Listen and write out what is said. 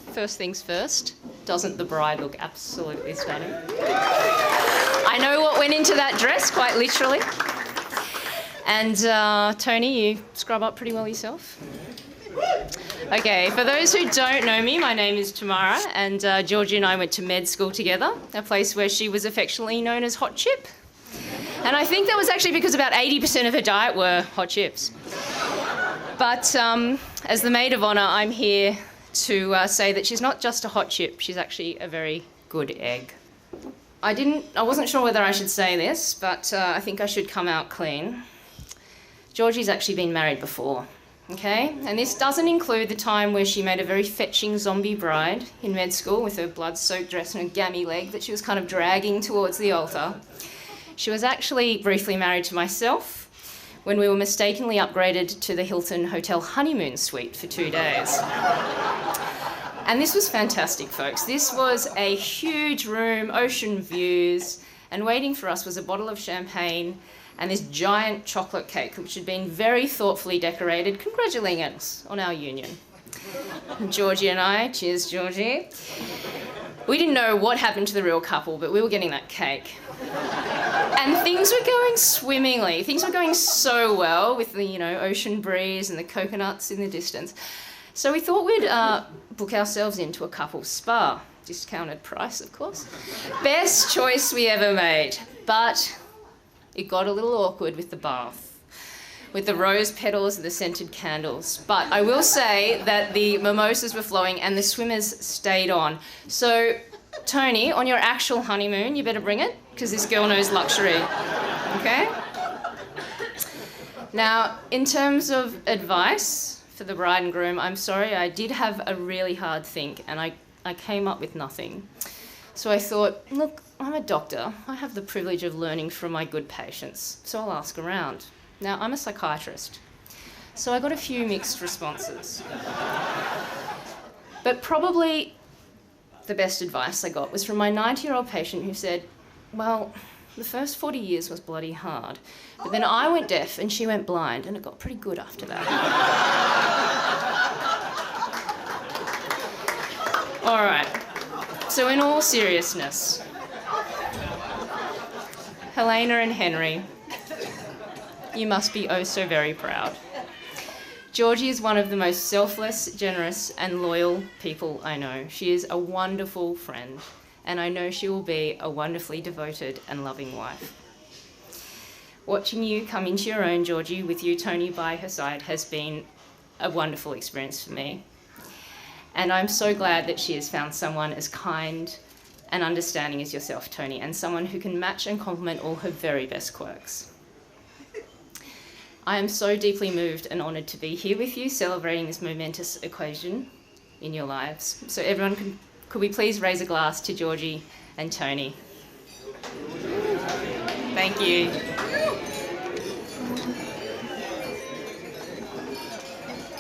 first things first, doesn't the bride look absolutely stunning? I know what went into that dress, quite literally. And Tony, you scrub up pretty well yourself. Okay, for those who don't know me, my name is Tamara, and Georgie and I went to med school together, a place where she was affectionately known as Hot Chip. And I think that was actually because about 80% of her diet were hot chips. But as the Maid of Honor, I'm here to say that she's not just a hot chip, she's actually a very good egg. I wasn't sure whether I should say this, but I think I should come out clean. Georgie's actually been married before, okay? And this doesn't include the time where she made a very fetching zombie bride in med school with her blood-soaked dress and her gammy leg that she was kind of dragging towards the altar. She was actually briefly married to myself when we were mistakenly upgraded to the Hilton Hotel honeymoon suite for 2 days. And this was fantastic, folks. This was a huge room, ocean views, and waiting for us was a bottle of champagne and this giant chocolate cake, which had been very thoughtfully decorated, congratulating us on our union. Georgie and I, cheers Georgie, we didn't know what happened to the real couple, but we were getting that cake. And things were going swimmingly. Things were going so well with the, ocean breeze and the coconuts in the distance. So we thought we'd book ourselves into a couple spa. Discounted price, of course. Best choice we ever made. But it got a little awkward with the bath, with the rose petals and the scented candles. But I will say that the mimosas were flowing and the swimmers stayed on. So, Tony, on your actual honeymoon, you better bring it, because this girl knows luxury, okay? Now, in terms of advice for the bride and groom, I'm sorry, I did have a really hard think, and I came up with nothing. So I thought, look, I'm a doctor. I have the privilege of learning from my good patients, so I'll ask around. Now, I'm a psychiatrist, so I got a few mixed responses. But probably the best advice I got was from my 90-year-old patient who said, well, the first 40 years was bloody hard, but then I went deaf and she went blind, and it got pretty good after that. All right, so in all seriousness, Helena and Henry, you must be oh so very proud. Georgie is one of the most selfless, generous and loyal people I know. She is a wonderful friend, and I know she will be a wonderfully devoted and loving wife. Watching you come into your own, Georgie, with you, Tony, by her side has been a wonderful experience for me. And I'm so glad that she has found someone as kind and understanding as yourself, Tony, and someone who can match and complement all her very best quirks. I am so deeply moved and honoured to be here with you, celebrating this momentous occasion in your lives. So everyone, could we please raise a glass to Georgie and Tony? Thank you.